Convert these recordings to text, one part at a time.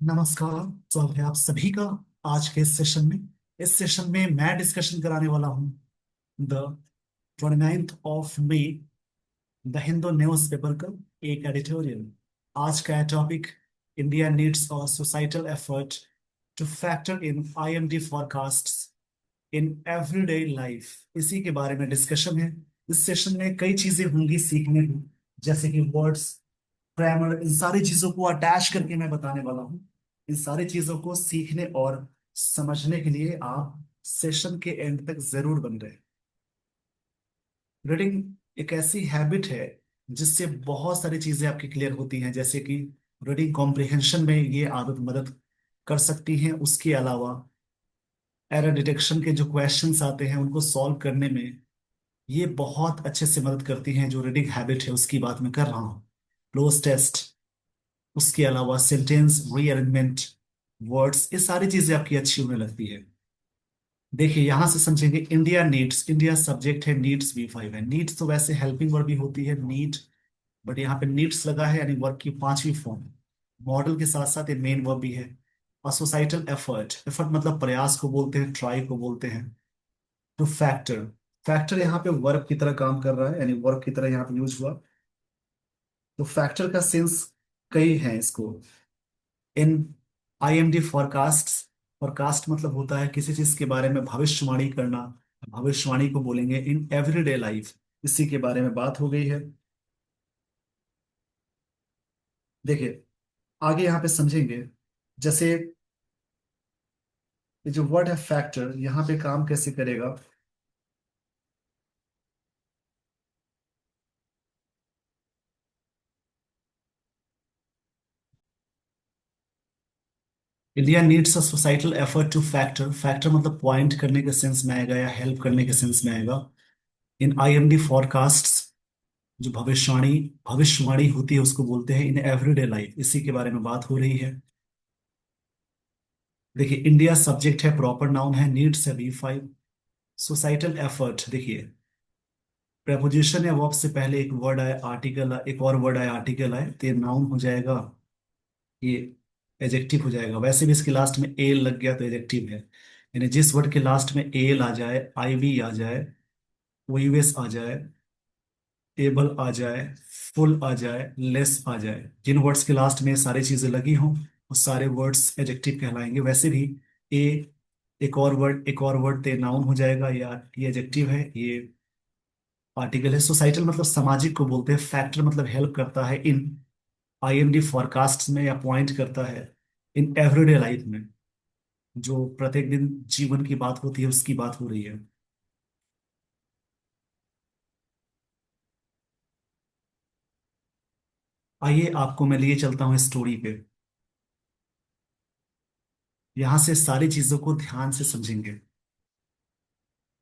नमस्कार। स्वागत है आप सभी का आज के इस सेशन में। इस सेशन में मैं डिस्कशन कराने वाला हूं the 29th of May the Hindu newspaper का एक एडिटोरियल। आज का टॉपिक इंडिया नीड्स और societal effort to factor in IMD forecasts in everyday life. इसी के बारे में डिस्कशन है। इस सेशन में कई चीजें होंगी सीखने को, जैसे कि वर्ड्स, ग्रामर, इन सारी चीजों को अटैच करके मैं बताने वाला हूँ। इन सारी चीजों को सीखने और समझने के लिए आप सेशन के एंड तक जरूर बन रहे। रीडिंग एक ऐसी हैबिट है जिससे बहुत सारी चीजें आपकी क्लियर होती हैं, जैसे कि रीडिंग कॉम्प्रिहेंशन में ये आदत मदद कर सकती है। उसके अलावा एरर डिटेक्शन के जो क्वेश्चंस आते हैं उनको सॉल्व करने में ये बहुत अच्छे से मदद करती हैं। जो रीडिंग हैबिट है उसकी बात मैं कर रहा हूँ। क्लोज टेस्ट, उसके अलावा सेंटेंस रीअरेंजमेंट, वर्ड्स, ये सारी चीजें आपकी अच्छी होने लगती है। देखिए यहां से समझेंगे इंडिया नीड्स। इंडिया सब्जेक्ट है, नीड्स V5 है। नीड्स तो वैसे हेल्पिंग वर्ड भी होती है, नीड, बट यहाँ पे नीड्स लगा है यानी वर्क की पांचवी फॉर्म। मॉडल के साथ साथ ये मेन वर्ब भी है। और सोसाइटल एफर्ट, एफर्ट मतलब प्रयास को बोलते हैं, ट्राई को बोलते हैं। टू फैक्टर, फैक्टर यहाँ पे वर्ब की तरह काम कर रहा है, यानी वर्ब की तरह यहाँ पे यूज हुआ। तो फैक्टर का सेंस कई है इसको। इन आईएमडी फॉरकास्ट, फॉरकास्ट मतलब होता है किसी चीज के बारे में भविष्यवाणी करना। भविष्यवाणी को बोलेंगे इन एवरीडे लाइफ। इसी के बारे में बात हो गई है। देखिए आगे यहाँ पे समझेंगे। जैसे ये जो वर्ड है फैक्टर, यहाँ पे काम कैसे करेगा। India needs a societal effort to factor, factor मतलब पॉइंट करने के सेंस में आएगा या हेल्प करने के सेंस में आएगा। इन आईएमडी फॉरकास्ट्स, जो भविष्यवाणी भविष्यवाणी होती है उसको बोलते हैं इन एवरीडे लाइफ। इसी के बारे में बात हो रही है। देखिए इंडिया सब्जेक्ट है, प्रॉपर नाउन है, नीड्स है V5। सोसाइटल एफर्ट, देखिए प्रपोजिशन या वर्ब से पहले एक वर्ड आए, आर्टिकल, एक और वर्ड आए, आर्टिकल आए, तो ये नाउन हो जाएगा, ये एजेक्टिव हो जाएगा। वैसे भी इसके लास्ट में एल लग गया तो एजेक्टिव है। यानी जिस वर्ड के लास्ट में एल आ जाए, IV आ जाए, OUS आ जाए, एबल आ जाए, फुल आ जाए, लेस आ जाए, जिन वर्ड्स के लास्ट में ये सारी चीजें लगी हों वो सारे वर्ड्स एजेक्टिव कहलाएंगे। वैसे भी ए, एक और वर्ड ते नाउन हो जाएगा, या ये एजेक्टिव है, ये आर्टिकल है। सोसाइटल मतलब सामाजिक को बोलते हैं। फैक्टर मतलब हेल्प करता है इन आईएमडी फॉरकास्ट में, या पॉइंट करता है इन एवरीडे लाइफ में। जो प्रत्येक दिन जीवन की बात होती है उसकी बात हो रही है। आइए आपको मैं लिए चलता हूँ स्टोरी पे। यहां से सारी चीजों को ध्यान से समझेंगे।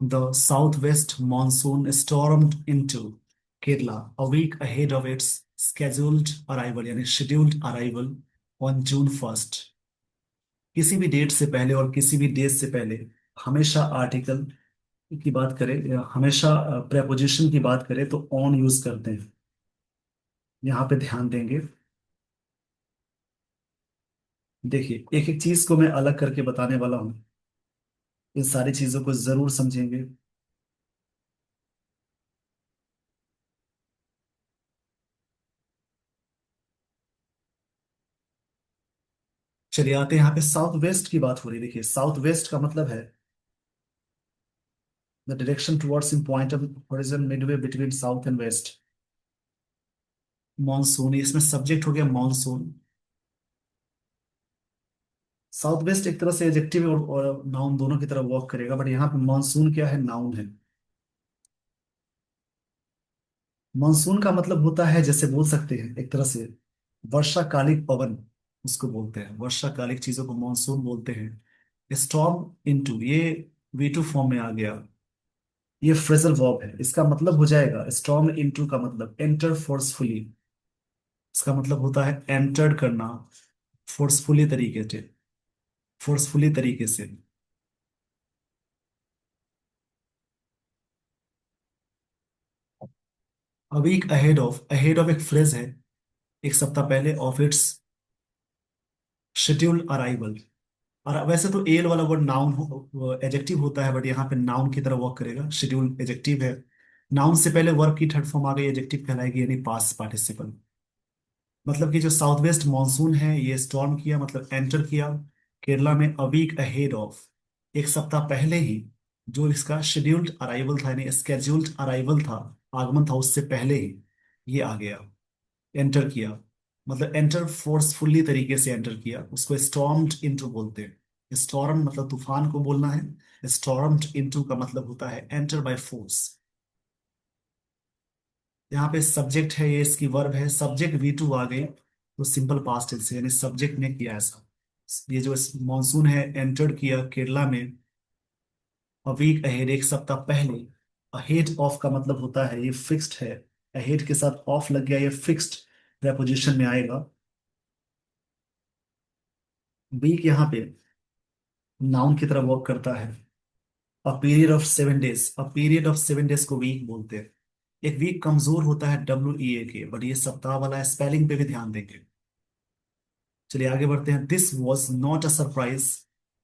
The southwest monsoon stormed into Kerala a week ahead of its scheduled arrival, यानी scheduled arrival on June 1st। किसी भी डेट से पहले और किसी भी डेट से पहले हमेशा आर्टिकल की बात करें या हमेशा प्रेपोजिशन की बात करें तो ऑन यूज करते हैं। यहाँ पे ध्यान देंगे। देखिए एक एक चीज को मैं अलग करके बताने वाला हूँ। इन सारी चीजों को जरूर समझेंगे। चलिए आते हैं यहाँ पे साउथ वेस्ट की बात हो रही है। देखिए साउथ वेस्ट का मतलब है the direction towards in point of horizon midway between south and west. Monsoon, इसमें सब्जेक्ट हो गया मॉनसून। साउथ वेस्ट एक तरह से एडजेक्टिव और नाउन दोनों की तरह वर्क करेगा, बट यहाँ पे मॉनसून क्या है, नाउन है। मॉनसून का मतलब होता है, जैसे बोल सकते हैं एक तरह से वर्षाकालिक पवन, उसको बोलते हैं। वर्षाकालिक चीजों को मॉनसून बोलते हैं। स्टॉर्म इनटू, ये V2 फॉर्म में आ गया। ये फ्रेजल वर्ब है। इसका मतलब हो जाएगा स्टॉर्म इनटू का मतलब एंटर फोर्सफुली। इसका मतलब होता है एंटर्ड करना फोर्सफुली तरीके से, फोर्सफुली तरीके से। A week ahead of, ahead of एक फ्रेज है, एक सप्ताह पहले, ऑफ इट्स शेड्यूल्ड अराइवल। और वैसे तो एल वाला वर्ड नाउन हो, एजेक्टिव होता है, बट यहाँ पे नाउन की तरह वर्क करेगा। शेड्यूल एजेक्टिव है। नाउन से पहले वर्ब की थर्ड फॉर्म आ गई, एजेक्टिव कहलाएगी, यानी पास्ट पार्टिसिपल। मतलब कि जो साउथ वेस्ट मानसून है ये स्टॉर्म किया, मतलब एंटर किया केरला में अ वीक अहेड ऑफ, एक सप्ताह पहले ही। जो इसका शेड्यूल्ड अराइवल था, यानी स्केड्यूल्ड अराइवल था, आगमन था उससे पहले ही ये आ गया, एंटर किया। मतलब एंटर फोर्सफुली तरीके से एंटर किया, उसको स्टॉर्म्ड इनटू बोलते हैं। स्टॉर्म मतलब तूफान को बोलना है, स्टॉर्म्ड इनटू का मतलब होता है एंटर बाय फोर्स। यहाँ पे सब्जेक्ट है, ये इसकी वर्ब है, सब्जेक्ट वी टू आ गई तो सिंपल पास्ट टेंस है, यानी सब्जेक्ट ने किया ऐसा। ये जो मॉनसून है एंटर किया केरला में अ वीक अहेड, एक सप्ताह पहले। अहेड ऑफ का मतलब होता है ये फिक्स्ड है, अहेड के साथ ऑफ लग गया, ये फिक्स्ड प्रेपोजिशन में आएगा। वीक यहाँ पे नाउन की तरह वर्क करता है। A period of 7 days, a period of 7 days को वीक बोलते हैं। एक वीक कमजोर होता है WEA के, बट ये सप्ताह वाला है, स्पेलिंग पे भी ध्यान देंगे। चलिए आगे बढ़ते हैं। This was not a surprise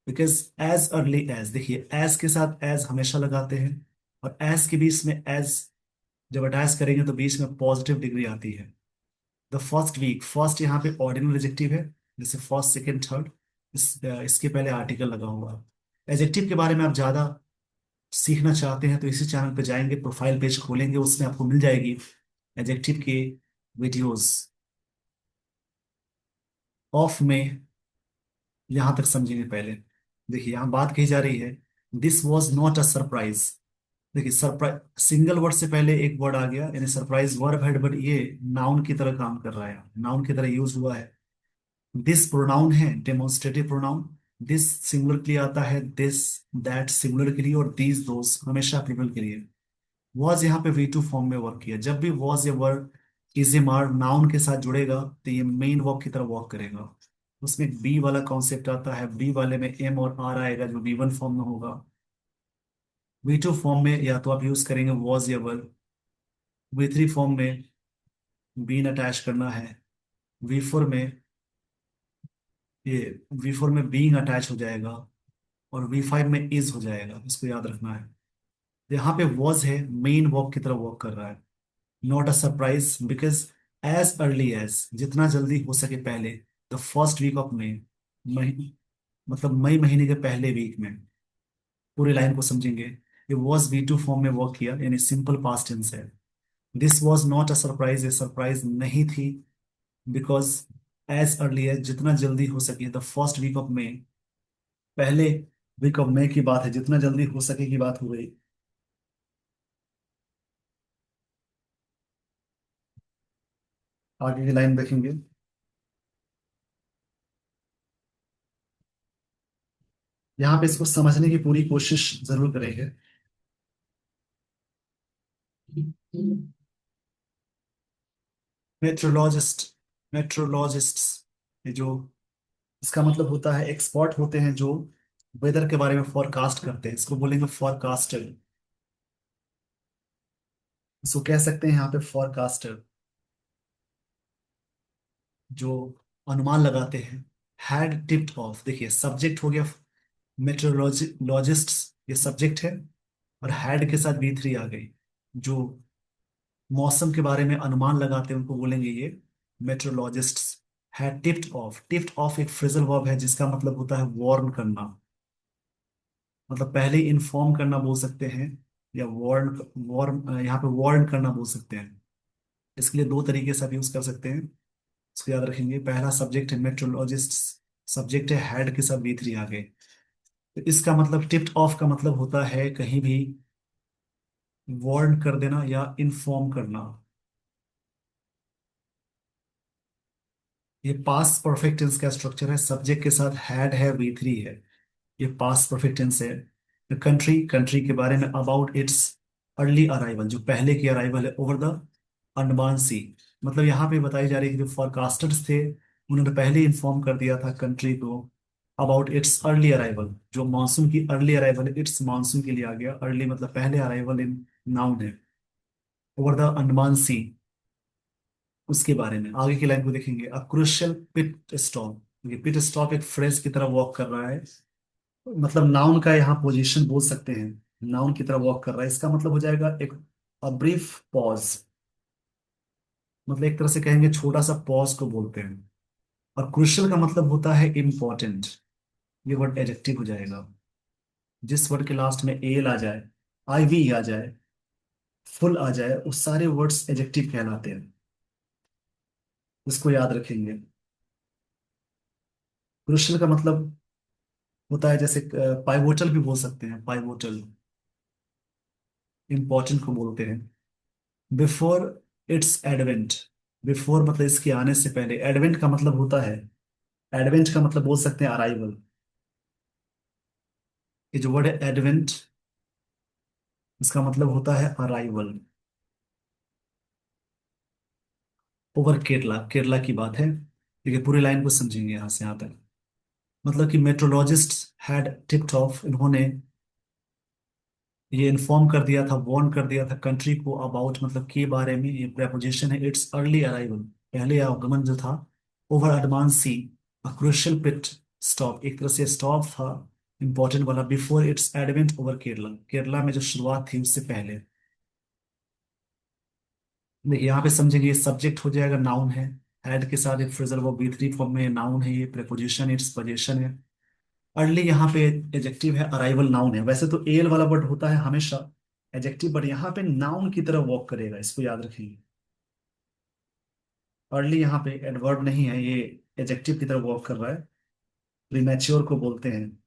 because as early as, देखिए एज के साथ एज हमेशा लगाते हैं, और एज के बीच में एज जब अटैच करेंगे तो बीच में पॉजिटिव डिग्री आती है। द फर्स्ट वीक, फर्स्ट यहाँ पे ऑर्डिनल एडजेक्टिव है, जैसे फर्स्ट सेकंड थर्ड, इसके पहले आर्टिकल लगा हुआ है। एडजेक्टिव के बारे में आप ज्यादा सीखना चाहते हैं तो इसी चैनल पे जाएंगे, प्रोफाइल पेज खोलेंगे, उसमें आपको मिल जाएगी एडजेक्टिव के वीडियोस। ऑफ में यहां तक समझेंगे पहले। देखिए यहां बात कही जा रही है, this was not a surprise. देखिए सरप्राइज सिंगल वर्ड से पहले एक वर्ड आ गया, यानी सरप्राइज वर्ब है, बट ये नाउन की तरह काम कर रहा है, नाउन की तरह यूज हुआ है। दिस प्रोनाउन है डेमोन्स्ट्रेटिव प्रोनाउन। दिस सिंगुलर के लिए आता है, दिस दैट सिंगुलर के लिए, और दीज दोस हमेशा प्लूरल के लिए। वॉज यहाँ पे V2 फॉर्म में वर्क किया। जब भी वॉज या वर्ड इज ए मार नाउन के साथ जुड़ेगा तो ये मेन वर्ब की तरह वर्क करेगा। उसमें बी वाला कॉन्सेप्ट आता है, बी वाले में एम और आर आएगा जो V1 फॉर्म में होगा। V2 फॉर्म में या तो आप यूज करेंगे वॉज या वर्ब, V3 फॉर्म में बीन अटैच करना है, V4 में ये V4 में बीइंग अटैच हो जाएगा, और V5 में इज हो जाएगा, इसको याद रखना है। यहाँ पे वॉज है, मेन वर्ब की तरह वर्क कर रहा है। Not a surprise because as early as, जितना जल्दी हो सके पहले, the first week of May, मई मतलब मई महीने के पहले वीक में। पूरी लाइन को समझेंगे। ये वॉज V2 फॉर्म में वर्क किया, यानी सिंपल पास्ट टेंस है। This was not a surprise, ये सरप्राइज नहीं थी, बिकॉज एज अर्ली एज, जितना जल्दी हो सके, the first week of May, पहले वीक ऑफ मई की बात है, जितना जल्दी हो सके की बात हो गई। आगे की लाइन देखेंगे। यहाँ पे इसको समझने की पूरी कोशिश जरूर करेंगे। मेट्रोलॉजिस्ट, मेट्रोलॉजिस्ट्स, ये जो इसका मतलब होता है एक्सपर्ट होते हैं जो वेदर के बारे में फोरकास्ट करते हैं, इसको बोलेंगे फोरकास्टर। इसको कह सकते हैं यहाँ पे फोरकास्टर, जो अनुमान लगाते हैं। हैड टिप्ड ऑफ, देखिए सब्जेक्ट हो गया मेट्रोलॉजिस्ट्स, ये सब्जेक्ट है, और हैड के साथ V3 आ गई। जो मौसम के बारे में अनुमान लगाते हैं उनको बोलेंगे ये meteorologists. Had tipped off, tipped off एक फ्रेजल वर्ब है जिसका मतलब होता है वार्न करना, मतलब पहले इन्फॉर्म करना बोल सकते हैं, या वार्न, वार्न यहाँ पे वार्न करना बोल सकते हैं। इसके लिए दो तरीके से आप यूज कर सकते हैं, इसको याद रखेंगे। पहला सब्जेक्ट है मेट्रोलॉजिस्ट, सब्जेक्ट है हैड के साथ V3 आ गए, तो इसका मतलब टिप्ड ऑफ का मतलब होता है कहीं भी वार्न कर देना या इन्फॉर्म करना। ये पास्ट परफेक्ट टेंस का स्ट्रक्चर है, सब्जेक्ट के साथ हैड है V3 है, ये पास्ट परफेक्ट टेंस है। कंट्री, कंट्री के बारे में, अबाउट इट्स अर्ली अराइवल, जो पहले की अराइवल है, ओवर द अंडमान सी। मतलब यहाँ पे बताई जा रही है कि जो फोरकास्टर्स थे उन्होंने पहले इन्फॉर्म कर दिया था कंट्री को अबाउट इट्स अर्ली अराइवल, जो मानसून की अर्ली अराइवल है, इट्स मानसून के लिए आ गया, अर्ली मतलब पहले अराइवल इन नाउन है, ओवर द अंडमान सी। उसके बारे में आगे की लाइन को देखेंगे, अ क्रुशियल पिट स्टॉर्म। ये पिट स्टॉप एक फ्रेज की तरह वॉक कर रहा है, मतलब नाउन का यहाँ पोजीशन बोल सकते हैं, नाउन की तरह वॉक कर रहा है, इसका मतलब हो जाएगा एक ब्रीफ पॉज, मतलब एक तरह से कहेंगे छोटा सा पॉज को बोलते हैं। और क्रुशियल का मतलब होता है इम्पोर्टेंट, ये वर्ड एडजेक्टिव हो जाएगा। जिस वर्ड के लास्ट में एल आ जाए, आईवी आ जाए, फुल आ जाए, उस सारे वर्ड्स एडजेक्टिव कहलाते हैं, इसको याद रखेंगे। क्रुशियल का मतलब होता है जैसे पाइवोटल भी बोल सकते हैं, पाइवोटल इंपॉर्टेंट को बोलते हैं। बिफोर इट्स एडवेंट, बिफोर मतलब इसके आने से पहले, एडवेंट का मतलब होता है, एडवेंट का मतलब बोल सकते हैं अराइवल। ये जो वर्ड है एडवेंट, इसका मतलब होता है अराइवल। ओवर केरला, केरला की बात है, देखिए पूरी लाइन को समझेंगे यहां से यहां तक। मतलब कि मेट्रोलॉजिस्ट हैड टिप्ड ऑफ, इन्होंने ये इन्फॉर्म कर दिया था, वार्न कर दिया था कंट्री को अबाउट, मतलब के बारे में, ये प्रेपोजिशन है इट्स अर्ली अराइवल, पहले आगमन जो था। ओवर अडमान सी, क्रुशियल पिट स्टॉप, एक तरह से स्टॉप था इंपॉर्टेंट वाला, before it's advent over Kerala, Kerala में जो शुरुआत थी उससे पहले। देखिए यहाँ पे समझेंगे, ये सब्जेक्ट हो जाएगा, नाउन है, हैड के साथ एक फ्रेजल वर्ब V3 फॉर्म में नाउन है, ये प्रेपोजिशन इट्स पोजीशन है। अर्ली यहाँ पे एडजेक्टिव है, अराइवल नाउन है। वैसे तो एल वाला वर्ड होता है हमेशा एडजेक्टिव, बट यहाँ पे नाउन की तरह वॉक करेगा, इसको याद रखिए। अर्ली यहाँ पे एडवर्ब नहीं है, ये एडजेक्टिव की तरह वॉक कर रहा है। प्रीमैच्योर को बोलते हैं,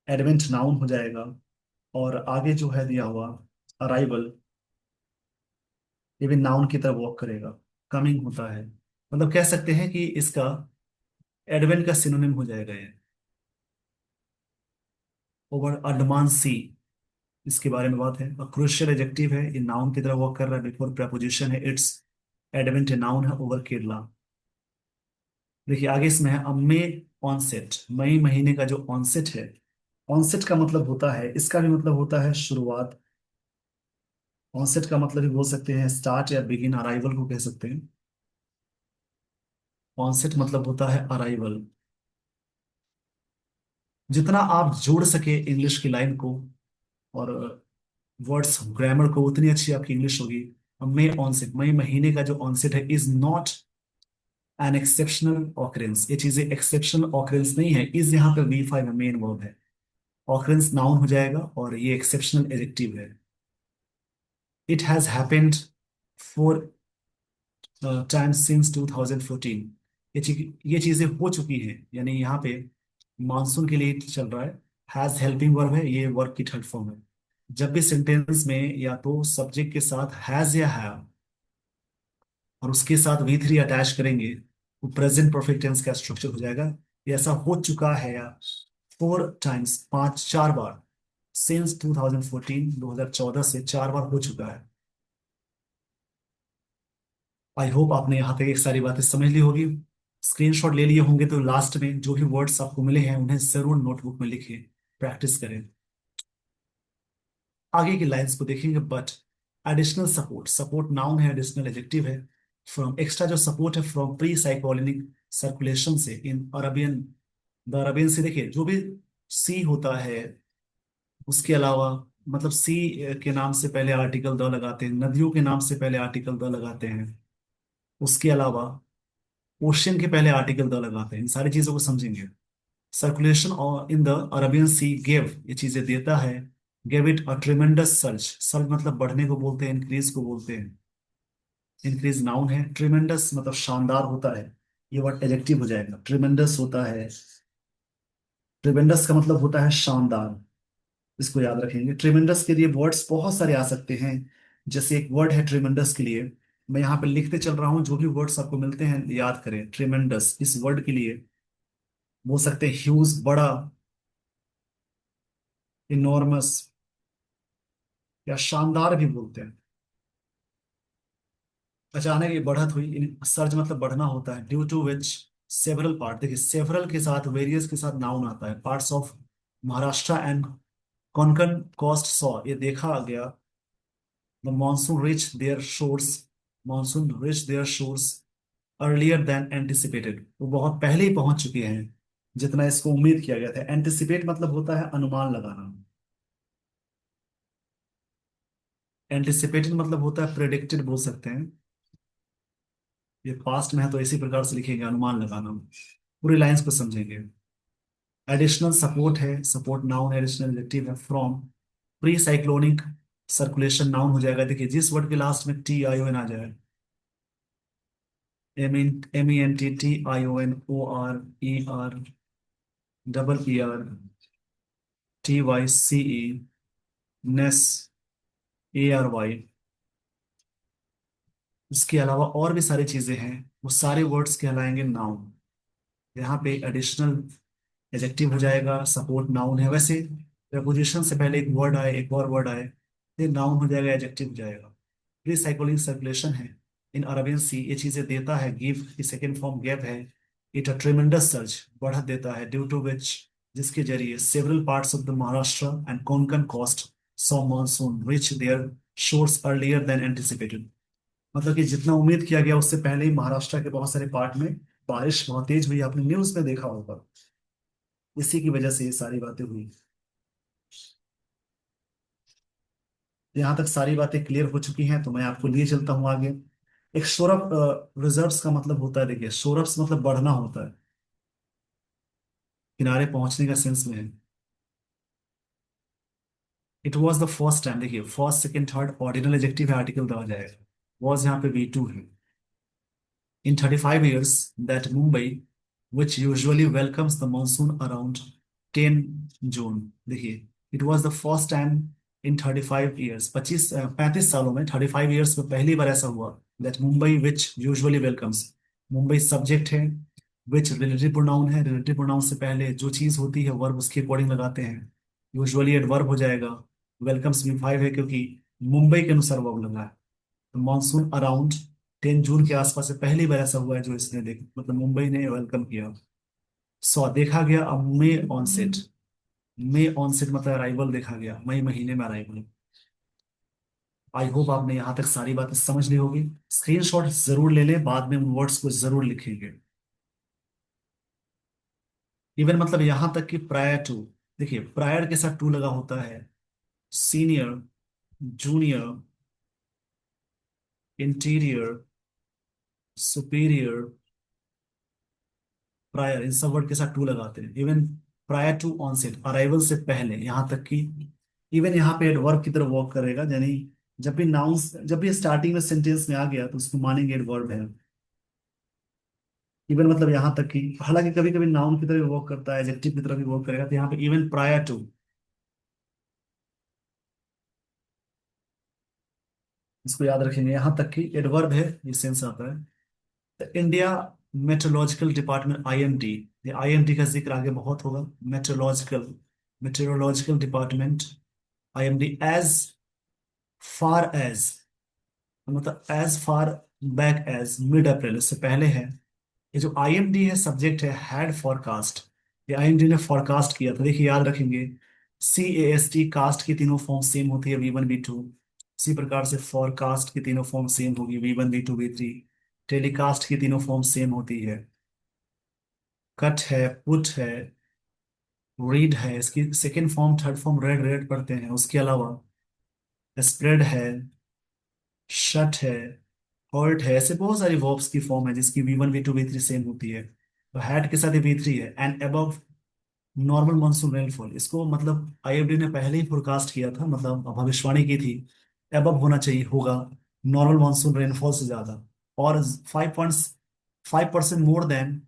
एडवेंट नाउन हो जाएगा। और आगे जो है दिया हुआ अराइवल, ये भी नाउन की तरह वॉक करेगा, कमिंग होता है, मतलब कह सकते हैं कि इसका एडवेंट का सिनोनिम हो जाएगा ये। ओवर अंडमान सी, इसके बारे में बात है, और क्रुशियल एडजेक्टिव है, ये नाउन की तरह वर्क कर रहा है, बिफोर प्रपोजिशन है इट्स एडवेंट, नाउन है, ओवर केरला। देखिए आगे इसमें है मे ऑनसेट, मई महीने का जो ऑनसेट है, ऑनसेट का मतलब होता है, इसका भी मतलब होता है शुरुआत। ऑनसेट का मतलब भी बोल सकते हैं स्टार्ट या बिगिन, अराइवल को कह सकते हैं। ऑनसेट मतलब होता है अराइवल। जितना आप जोड़ सके इंग्लिश की लाइन को और वर्ड्स ग्रामर को, उतनी अच्छी आपकी इंग्लिश होगी। मे ऑनसेट, मई महीने का जो ऑनसेट है, is not an exceptional occurrence, ये चीजें एक्सेप्शनल ऑकरेंस नहीं है, इज यहाँ पे V5 है, मेन वर्ब है। ऑकरेंस नाउन हो जाएगा और ये एक्सेप्शनल एडजेक्टिव है। It has happened four times since 2014, ये चीजें हो चुकी हैं, यानी यहाँ पे मानसून के लिए चल रहा है। हैज हेल्पिंग वर्ब है, ये वर्ब की थर्ड फॉर्म है। जब भी सेंटेंस में या तो सब्जेक्ट के साथ हैज या हैव और उसके साथ V3 अटैच करेंगे, वो प्रेजेंट परफेक्ट टेंस का स्ट्रक्चर हो जाएगा। ये ऐसा हो चुका है, या फोर टाइम्स, पांच चार बार, सिंस 2014, 2014 से चार बार हो चुका है। आई होप आपने यहाँ तक एक सारी बातें समझ ली होगी, स्क्रीनशॉट ले लिए होंगे, तो लास्ट में जो भी वर्ड्स आपको मिले हैं उन्हें जरूर नोटबुक में लिखिए, प्रैक्टिस करें। आगे की लाइंस को देखेंगे, but additional support, support noun है, एडिशनल एडजेक्टिव है। फ्रॉम, एक्स्ट्रा जो सपोर्ट है फ्रॉम प्री साइकोलिनिक सर्कुलेशन से, इन अरबियन, द अरबियन से, देखिए जो भी सी होता है उसके अलावा, मतलब सी के नाम से पहले आर्टिकल द लगाते हैं, नदियों के नाम से पहले आर्टिकल द लगाते हैं, उसके अलावा ओशियन के पहले आर्टिकल द लगाते हैं, इन सारी चीजों को समझेंगे। सर्कुलेशन और in the Arabian C gave, ये चीजें देता है। Gave it a tremendous search, search मतलब बढ़ने को बोलते हैं, इंक्रीज को बोलते हैं। इंक्रीज नाउन है, ट्रिमेंडस मतलब शानदार होता है, ये वर्ड एडजेक्टिव हो जाएगा। ट्रिमेंडस होता है, ट्रिमेंडस का मतलब होता है शानदार, इसको याद रखेंगे। ट्रिमेंडस के लिए वर्ड्स बहुत सारे आ सकते हैं, जैसे एक वर्ड है ट्रिमेंडस के लिए, मैं यहाँ पे लिखते चल रहा हूँ, जो भी वर्ड्स आपको मिलते हैं याद करें। ट्रिमेंडस इस वर्ड के लिए बोल सकते हैं ह्यूज, बड़ा, इनॉर्मस, या शानदार भी बोलते हैं। अचानक ये बढ़त हुई, सर्ज मतलब बढ़ना होता है। Due to which several part, देखिए सेवरल के साथ, वेरियस के साथ नाउन आता है। Parts of Maharashtra and Konkan coast saw, ये देखा गया। The monsoon reach their shores, monsoon reach their shores, earlier than anticipated, वो बहुत पहले ही पहुंच चुके हैं जितना इसको उम्मीद किया गया था। एंटिसिपेट मतलब होता है अनुमान लगाना, एंटिसिपेटेड मतलब होता है प्रेडिक्टेड बोल सकते हैं। ये पास्ट में है तो इसी प्रकार से लिखेंगे, अनुमान लगाना। पूरी लाइंस को समझेंगे। एडिशनल सपोर्ट है, सपोर्ट नाउन है, एडिशनल एडजेक्टिव है। From pre cyclonic circulation noun हो जाएगा। देखिए जिस वर्ड के लास्ट में टी आई ओ एन आ जाए, M E N T, T I O N, O R, E R, double E R, T Y C E, ness, A R Y. इसके अलावा और भी सारी चीजें हैं, वो सारे वर्ड्स कहलाएंगे नाउन। यहाँ पे एडिशनल एडजेक्टिव हो जाएगा, सपोर्ट नाउन है। वैसे प्रपोजिशन से पहले एक वर्ड आए, एक और वर्ड आए, ये नाउन हो जाएगा, एडजेक्टिव हो जाएगा। प्री साइकोलिक सर्कुलेशन है इन अरबियन सी, ये चीजें देता है। गिव की सेकेंड फॉर्म गेव है। इट अ ट्रेमेंडस सर्च, बढ़त देता है। ड्यू टू विच, जिसके जरिए several parts of the Maharashtra and Konkan coast saw monsoon reach their shores earlier than anticipated. मतलब कि जितना उम्मीद किया गया उससे पहले ही महाराष्ट्र के बहुत सारे पार्ट में बारिश बहुत तेज हुई, आपने न्यूज में देखा होगा। इसी की वजह से ये सारी बातें हुई। यहाँ तक सारी बातें क्लियर हो चुकी हैं तो मैं आपको लिए चलता हूँ आगे। एक शोरफ, रिजर्व्स का मतलब होता है, देखिए शोरफ्स मतलब बढ़ना होता है, किनारे पहुंचने का सेंस में है। It was the first time, देखिए first second third ordinal adjective है, आर्टिकल दबा जाएगा। वॉज यहाँ पे V2 है। In 35 years that Mumbai, which usually welcomes the monsoon around 10 June, देखिए it was the first time in 35 years, 35 सालों में, 35 years में पहली बार ऐसा हुआ that Mumbai which usually welcomes, Mumbai subject है, which रिलेटिव प्रोनाउन है, रिलेटिव प्रोनाउन से पहले जो चीज होती है वर्ब उसके अकॉर्डिंग लगाते हैं। यूजुअली एडवर्ब हो जाएगा। वेलकम्स V5 है क्योंकि मुंबई के अनुसार वर्ब लगा है। मानसून अराउंड 10 जून के आसपास से पहली बार ऐसा हुआ है जो इसने देख मतलब मुंबई ने वेलकम किया। सो देखा गया अब मे ऑनसेट, मे ऑनसेट मतलब अराइवल देखा गया, मई महीने में अराइवल। आई होप आपने यहाँ तक सारी बातें समझ ली होगी। स्क्रीनशॉट जरूर ले लें, बाद में उन वर्ड्स को जरूर लिखेंगे। इवन मतलब यहाँ तक कि प्रायर टू, देखिए प्रायर के साथ टू लगा होता है। Senior, junior, interior, superior, prior, इन सब वर्ड के साथ टू लगाते हैं। Even prior to onset, arrival से पहले, यहाँ तक कि इवन यहाँ पे एडवर्ब की तरह वर्क करेगा। यानी जब भी नाउंस, जब भी स्टार्टिंग में सेंटेंस में आ गया तो उसको मानेंगे एडवर्ब है। इवन मतलब यहाँ तक कि हालांकि कभी कभी नाउन की तरह भी वर्क करता है, एडजेक्टिव की तरह भी वर्क करेगा, तो यहाँ पे इवन प्रायर टू, इसको याद रखेंगे। यहाँ तक कि एडवर्ब है, ये सेंस आता है। तो इंडिया मेट्रोलॉजिकल डिपार्टमेंट, IMD, ये IMD का जिक्र आगे बहुत होगा। Meteorological, meteorological department, IMD, as far as, मतलब as far back as mid April, इससे पहले है। ये जो IMD है सब्जेक्ट है, हैड फॉरकास्ट, ये IMD ने फॉरकास्ट किया था। देखिए याद रखेंगे, CAST, कास्ट की तीनों फॉर्म सेम होती है, V1 V2। इसी प्रकार से फॉरकास्ट की तीनों फॉर्म सेम होगी, V1 V2 V3। टेलीकास्ट की तीनों फॉर्म सेम होती है। कट है, पुट है, रीड है, इसकी second form third form red red पढ़ते हैं। उसके अलावा स्प्रेड है, शट है, हर्ट है, ऐसे बहुत सारी वर्ब्स की फॉर्म है जिसकी V1 V2 V3 सेम होती है। तो हैड के साथ ही V3 है। And above normal monsoon rainfall, इसको मतलब IMD ने पहले ही फोरकास्ट किया था, मतलब भविष्यवाणी की थी। अबव होना चाहिए, होगा नॉर्मल मानसून रेनफॉल से ज्यादा, और 5.5% more than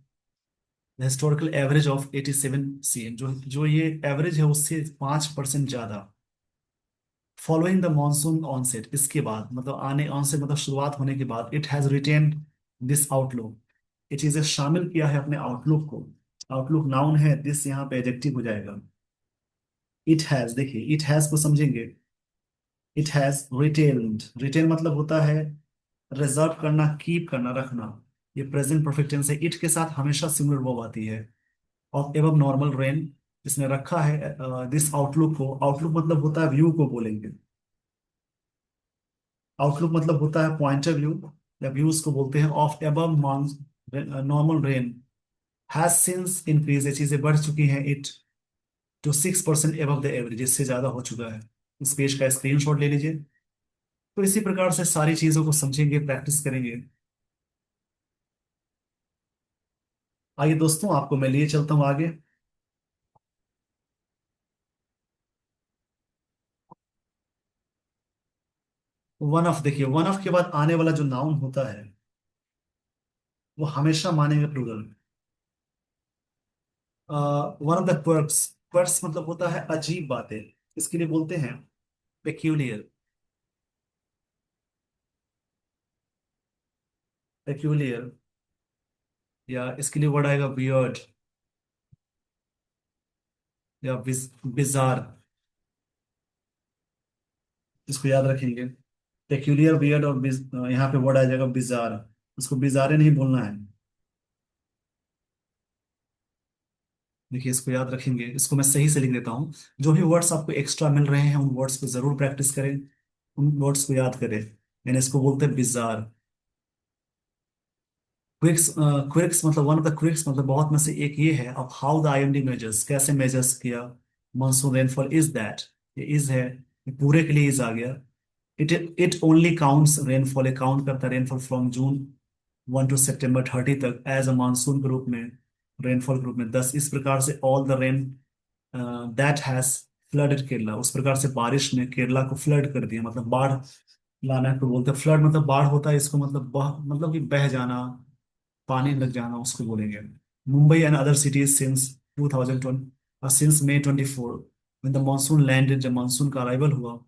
historical average of 87 cm, जो जो ये एवरेज है उससे 5% ज्यादा। फॉलोइंग द मानसून ऑनसेट, इसके बाद मतलब आने, ऑनसेट मतलब शुरुआत होने के बाद, it has retain this outlook, ये चीजें शामिल किया है अपने आउटलुक को। आउटलुक नाउन है, दिस यहाँ पे एडजेक्टिव हो जाएगा। इट हैज, देखिए इट हैज को समझेंगे। इट हैज रिटेन्ड, रिटेन मतलब होता है रिजर्व करना, कीप करना, रखना। ये प्रेजेंट परफेक्ट टेंस है। इट के साथ हमेशा सिंगुलर वर्ब आती है। और एवं नॉर्मल रेन, इसने रखा है दिस आउटलुक को। आउटलुक मतलब होता है व्यू को बोलेंगे। आउटलुक मतलब होता है पॉइंट ऑफ व्यू। या व्यूज को बोलते हैं, of above normal rain has since increase, ये चीजें बढ़ चुकी हैं it to 6% above the average, इससे ज्यादा हो चुका है। इस पेज का स्क्रीनशॉट ले लीजिए। तो इसी प्रकार से सारी चीजों को समझेंगे, प्रैक्टिस करेंगे। आइए दोस्तों, आपको मैं लिए चलता हूँ आगे। वन ऑफ, देखिए वन ऑफ के बाद आने वाला जो नाउन होता है वो हमेशा मानेंगे plural. One of the quirks, quirks मतलब होता है अजीब बातें, इसके लिए बोलते हैं पेक्यूलियर। पेक्यूलियर, या इसके लिए वर्ड आएगा वियर्ड या बिजार। इसको याद रखेंगे, पेक्यूलियर, वियर्ड और यहाँ पे वर्ड आ जाएगा बिजार। उसको बिजारे नहीं बोलना है। देखिए इसको याद रखेंगे, इसको मैं सही से लिख देता हूँ। जो भी वर्ड्स आपको एक्स्ट्रा मिल रहे हैं उन वर्ड्स को जरूर प्रैक्टिस करें, उन वर्ड्स को याद करें। यानी इसको बोलते हैं बिजार। क्विक्स, क्विक्स मतलब वन ऑफ द क्विक्स मतलब बहुत में से एक ये है। अब हाउ द आईएमडी मेजर्स, कैसे मेजर्स किया मानसून रेनफॉल, इज दैट, ये इज है, ये पूरे के लिए इज आ गया। It it only counts rainfall, ये काउंट करता है rainfall from June 1 to September 30 तक एज अ मानसून के रूप में, रेनफॉल के रूप में 10। इस प्रकार से all the rain that has flooded Kerala, उस प्रकार से बारिश ने केरला को फ्लड कर दिया, मतलब बाढ़ लाना को बोलते हैं। फ्लड मतलब बाढ़ होता है, इसको मतलब मतलब कि बह जाना, पानी लग जाना, उसको बोलेंगे। Mumbai and other cities since 2020, since May 24, when the monsoon landed, जब मानसून का अराइवल हुआ,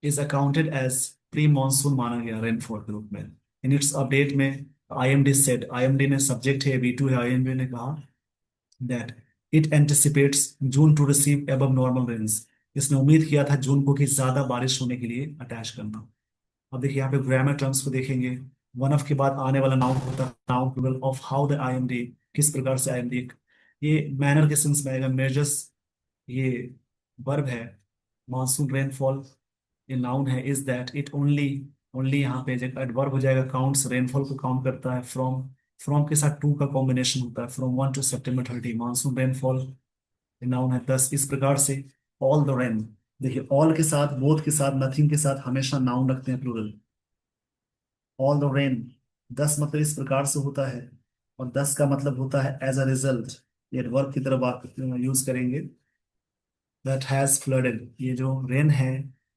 is accounted as pre monsoon माना गया रेनफॉल के रूप में। इन इट्स अपडेट में आईएमडी सेड, आईएमडी ने सब्जेक्ट है, V2 है, आईएमडी ने कहा that it anticipates June to receive above normal rains, इसने उम्मीद किया था जून को कि ज्यादा बारिश होने के लिए अटैच करना। अब देखिए यहाँ पे ग्रामर टर्म्स को देखेंगे। वन ऑफ के बाद आने वाला नाउन होता है noun plural of how the IMD, किस प्रकार से आईएमडी, ये मैनर के सेंस में आएगा। मेजर्स, ये वर्ब है। मानसून रेनफॉल, ये नाउन है। Is that, it only, only यहाँ पे जब एडवर्ब हो जाएगा, काउंट्स रेनफॉल को काउंट करता है फ्रॉम, फ्रॉम के साथ टू का कॉम्बिनेशन होता है, from 1 to September 30। Monsoon rainfall noun है 10। इस प्रकार से ऑल द रेन, देखिए ऑल के साथ, बोथ के साथ, नथिंग के साथ हमेशा नाउन रखते हैं प्लूरल। ऑल द रेन, 10 मतलब इस प्रकार से होता है, और 10 का मतलब होता है एज अ रिजल्ट, ये वर्ब की तरफ आप यूज करेंगे। दैट हैज फ्लडेड, ये जो रेन है,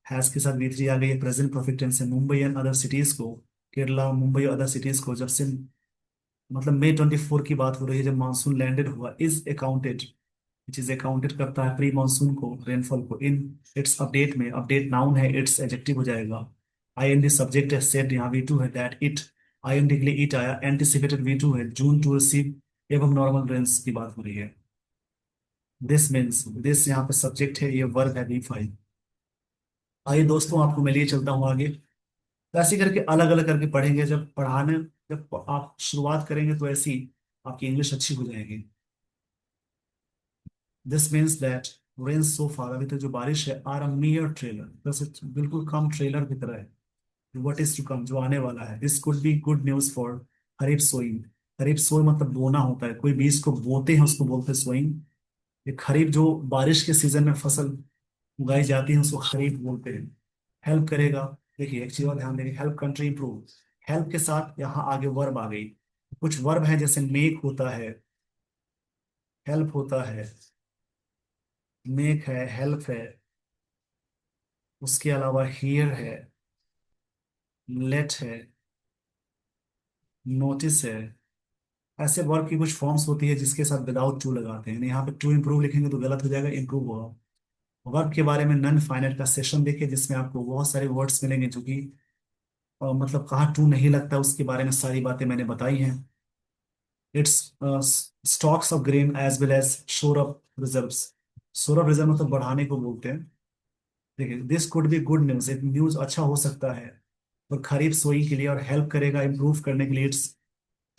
हैज के साथ V3 आ गई है, प्रेजेंट परफेक्ट टेंस है। मुंबई एंड अदर सिटीज को, केरला, मुंबई और अदर सिटीज को, जब से मतलब May 24 की बात हो रही है, जब मानसून लैंडेड हुआ, is accounted, which is accounted करता है प्री मानसून को, रेनफॉल को, इन इट्स अपडेट में। अपडेट नाउन है, इट्स एडजेक्टिव हो जाएगा। आईएनडी सब्जेक्ट है, सेड यहाँ V2 है, दैट इट, आईएनडी के लिए इट आया, एंटिसिपेटेड V2 है, जून टू रिसीव एवं नॉर्मल रेन्स की बात हो रही है। दिस मीन्स, दिस यहाँ पे सब्जेक्ट है, ये वर्ब है V5। आइए दोस्तों, आपको मैं लिए चलता हूँ आगे। तो ऐसे करके अलग अलग करके पढ़ेंगे, जब पढ़ाने, जब आप शुरुआत करेंगे तो ऐसी आपकी इंग्लिश अच्छी हो जाएगी। This means that rain so far, अभी तक जो बारिश है, आर अ मियर ट्रेलर, बस बिल्कुल कम ट्रेलर की तरह है, व्हाट इज टू कम, जो आने वाला है। This could be good news for kharif sowing. Kharif सोई मतलब बोना होता है, कोई बीज को बोते हैं उसको बोलते हैं सोइंग। ये खरीफ जो बारिश के सीजन में फसल उगाई जाती है उसको खरीफ बोलते हैं। हेल्प करेगा, देखिए एक चीज और ध्यान देंगे, हेल्प कंट्री इंप्रूव, हेल्प के साथ यहाँ आगे वर्ब आ गई। कुछ वर्ब है, जैसे मेक होता है, हेल्प होता है, मेक है, हेल्प है, उसके अलावा हियर है, लेट है, नोटिस है। ऐसे वर्ब की कुछ फॉर्म्स होती है जिसके साथ विदाउट टू लगाते हैं। यहाँ पे टू इंप्रूव लिखेंगे तो गलत हो जाएगा, इंप्रूव होगा। वर्ब के बारे में नन फाइनाइट का सेशन देखिए, जिसमें आपको बहुत सारे वर्ड्स मिलेंगे जो कि मतलब कहाँ टू नहीं लगता, उसके बारे में सारी बातें मैंने बताई हैं। It's stocks of grain as well as shore of reserves. Shore of reserve मतलब बढ़ाने को बोलते हैं। देखिए this could be good news, एक न्यूज अच्छा हो सकता है और खरीफ सोई के लिए, और हेल्प करेगा इंप्रूव करने के लिए। इट्स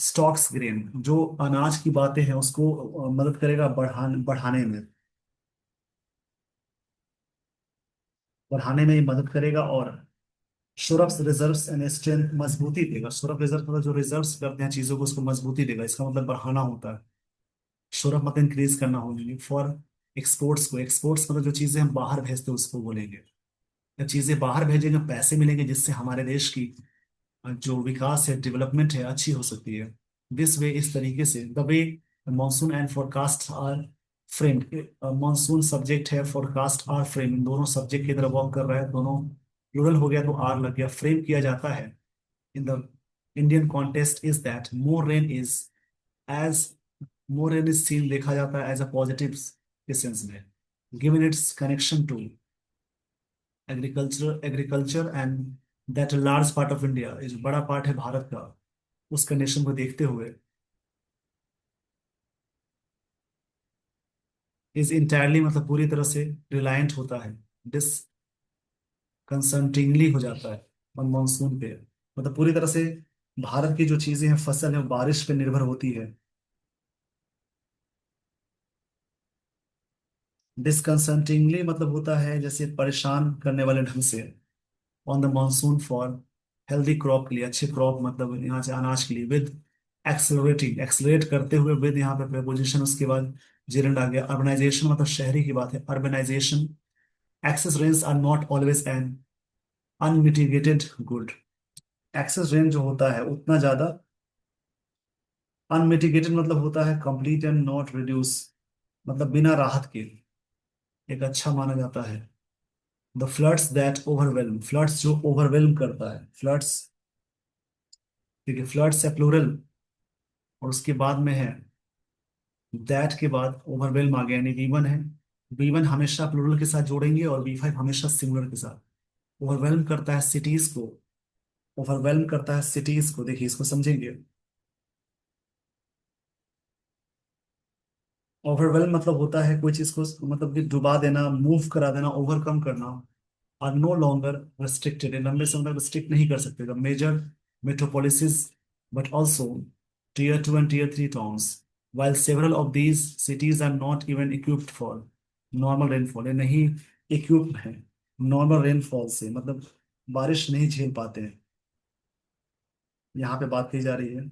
स्टॉक्स ग्रेन, जो अनाज की बातें हैं उसको मदद करेगा बढ़ाने में, बढ़ाने में ही मदद करेगा। और शोर ऑफ रिजर्व्स एंड स्ट्रेंथ, मजबूती देगा। शोर ऑफ रिजर्व मतलब जो रिजर्व्स करते हैं चीजों को, उसको मजबूती देगा, इसका मतलब बढ़ाना होता है। शोर ऑफ मतलब इंक्रीज करना होगी। फॉर एक्सपोर्ट्स को, एक्सपोर्ट्स मतलब जो चीजें हम बाहर भेजते हैं उसको बोलेंगे। जब चीजें बाहर भेजेंगे पैसे मिलेंगे, जिससे हमारे देश की जो विकास है, डेवलपमेंट है, अच्छी हो सकती है। दिस वे, इस तरीके से, the way monsoon and forecast are framed, monsoon subject है, फोरकास्ट आर फ्रेम, इन दोनों सब्जेक्ट की तरफ वर्क कर रहा है, दोनों प्लूरल हो गया तो आर लग गया, फ्रेम किया जाता है। In the Indian contest is that more rain is as, more rain is seen, देखा जाता है एज अ पॉजिटिव के सेंस में, given its connection to agriculture and that large part of India, इस बड़ा पार्ट है भारत का, उस कंडीशन को देखते हुए इज इंटायरली मतलब पूरी तरह से रिलायंट होता है, डिस कंसल्टिंगली हो जाता है और मानसून पे, मतलब पूरी तरह से भारत की जो चीजें हैं, फसल है, वो बारिश पे निर्भर होती है। डिसकंसल्टिंगली मतलब होता है जैसे परेशान करने वाले ढंग से, on the monsoon for healthy crop के लिए, अच्छे क्रॉप मतलब यहाँ से अनाज के लिए, विद एक्सेलरेटिंग, एक्सेलरेट करते हुए, विद यहाँ पे प्रपोजिशन, उसके बाद जेरेंड आ गया। अर्बनाइजेशन मतलब शहरी की बात है, urbanisation, excess rains are not always an unmitigated good, excess rains जो होता है उतना ज्यादा, अनमिटिगेटेड मतलब होता है कंप्लीट एंड नॉट रिड्यूस, मतलब बिना राहत के एक अच्छा माना जाता है। The floods that overwhelm, floods जो ओवरवेलम करता है, फ्लड्स, ठीक है, फ्लड्स है प्लूरल, और उसके बाद में है दैट के बाद ओवरवेलम आ गया, यानी वी1 है। वी1 हमेशा प्लूरल के साथ जोड़ेंगे और वी5 हमेशा सिंगुलर के साथ। ओवरवेलम करता है सिटीज को, ओवरवेलम करता है सिटीज को, देखिए इसको समझेंगे। ओवरवेलम मतलब होता है कोई चीज को मतलब कि डुबा देना, मूव करा देना, ओवरकम करना। आर नो लॉन्गर रिस्ट्रिक्टेड, लंबे समय तक रिस्ट्रिक्ट नहीं कर सकते the major metropolises, but also tier 2 and tier 3 towns, while several of these cities are not even equipped for normal rainfall, ये नहीं equipped है नॉर्मल रेनफॉल से, मतलब बारिश नहीं झेल पाते हैं, यहाँ पे बात की जा रही है।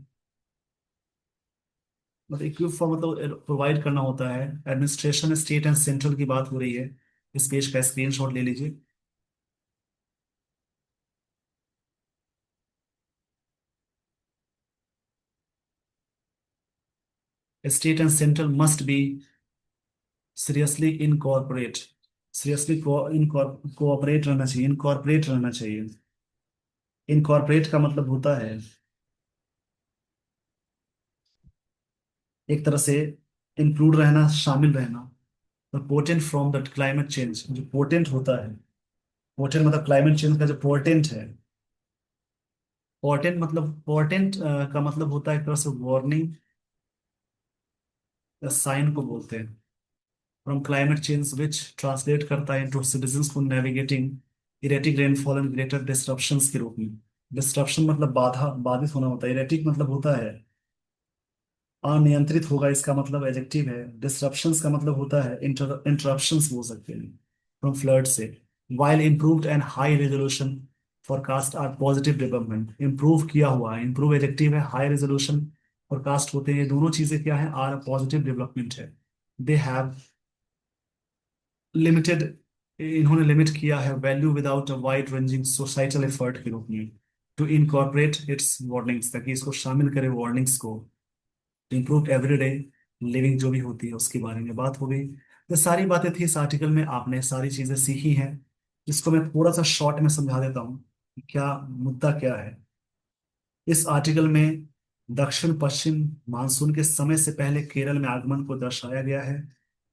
मतलब इक्विप फॉर मतलब प्रोवाइड करना होता है, एडमिनिस्ट्रेशन स्टेट एंड सेंट्रल की बात हो रही है। इस पेज का स्क्रीनशॉट ले लीजिए। State and central must be seriously incorporate, seriously cooperate रहना चाहिए, इनकॉर्पोरेट रहना चाहिए। इनकॉर्पोरेट का मतलब होता है एक तरह से इंक्लूड रहना, शामिल रहना। और portent from the climate change, जो पोर्टेंट होता है, पोर्टेंट मतलब क्लाइमेट चेंज का जो पोर्टेंट है, पोर्टेंट मतलब पोर्टेंट का मतलब होता है एक तरह से वार्निंग या साइन को बोलते हैं, from climate change which translate करता है इनटू सिटीजंस को navigating erratic rainfall and greater disruptions के रूप में। डिस्ट्रप्शन मतलब बाधा, बाधित होना होता है। इरेटिक मतलब होता है अनियंत्रित होगा, इसका मतलब एडजेक्टिव है। डिस्ट्रप्शंस का मतलब होता है इंटरप्शंस बोल सकते हैं फ्रॉम फ्लड से। While improved and high resolution forecast are positive development, improve किया हुआ है, इंप्रूव एडजेक्टिव है, हाई रेजोल्यूशन फोरकास्ट होते हैं, ये दोनों चीजें क्या है, आर पॉजिटिव डेवलपमेंट है। दे हैव लिमिटेड, इन्होंने लिमिट किया है value without a wide ranging societal effort के रूप में, टू इनकॉर्पोरेट इट्स वार्निंग्स, ताकि इसको शामिल करे वार्निंग्स को, इम्प्रूव एवरीडे लिविंग जो भी होती है उसके बारे में बात हो गई। ये सारी बातें थी इस आर्टिकल में, आपने सारी चीजें सीखी हैं, जिसको मैं थोड़ा सा शॉर्ट में समझा देता हूँ कि क्या मुद्दा क्या है। इस आर्टिकल में दक्षिण पश्चिम मानसून के समय से पहले केरल में आगमन को दर्शाया गया है,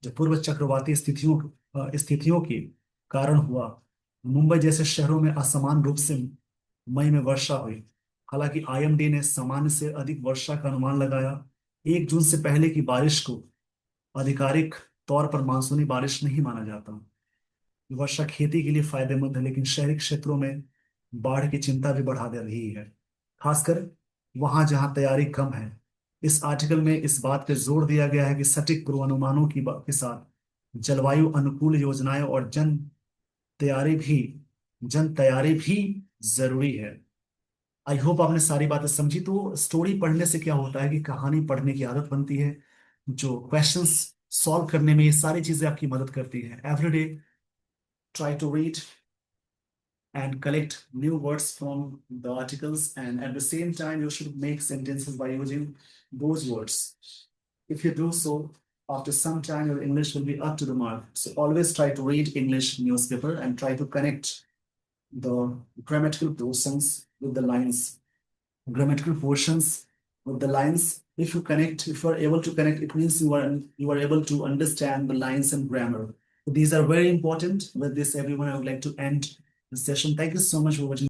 जो पूर्व चक्रवाती स्थितियों के कारण हुआ। मुंबई जैसे शहरों में असमान रूप से मई में वर्षा हुई। हालांकि आईएमडी ने सामान्य से अधिक वर्षा का अनुमान लगाया। 1 जून से पहले की बारिश को आधिकारिक तौर पर मानसूनी बारिश नहीं माना जाता। वर्षा खेती के लिए फायदेमंद है, लेकिन शहरी क्षेत्रों में बाढ़ की चिंता भी बढ़ा दे रही है, खासकर वहां जहां तैयारी कम है। इस आर्टिकल में इस बात पे जोर दिया गया है कि सटीक पूर्वानुमानों के साथ जलवायु अनुकूल योजनाएं और तैयारी भी जन तैयारी भी जरूरी है। आई होप आपने सारी बातें समझी। तो स्टोरी पढ़ने से क्या होता है कि कहानी पढ़ने की आदत बनती है, जो क्वेश्चंस सॉल्व करने में ये सारी चीजें आपकी मदद करती है। Everyday try to read and collect new words from the articles, and at the same time you should make sentences by using those words. If you do so, after some time your English will be up to the mark. So always try to read English newspaper and try to connect the grammatical portions with the lines. Grammatical portions with the lines. If you are able to connect, it means you are able to understand the lines and grammar. So these are very important. With this, everyone, I would like to end the session. Thank you so much for watching.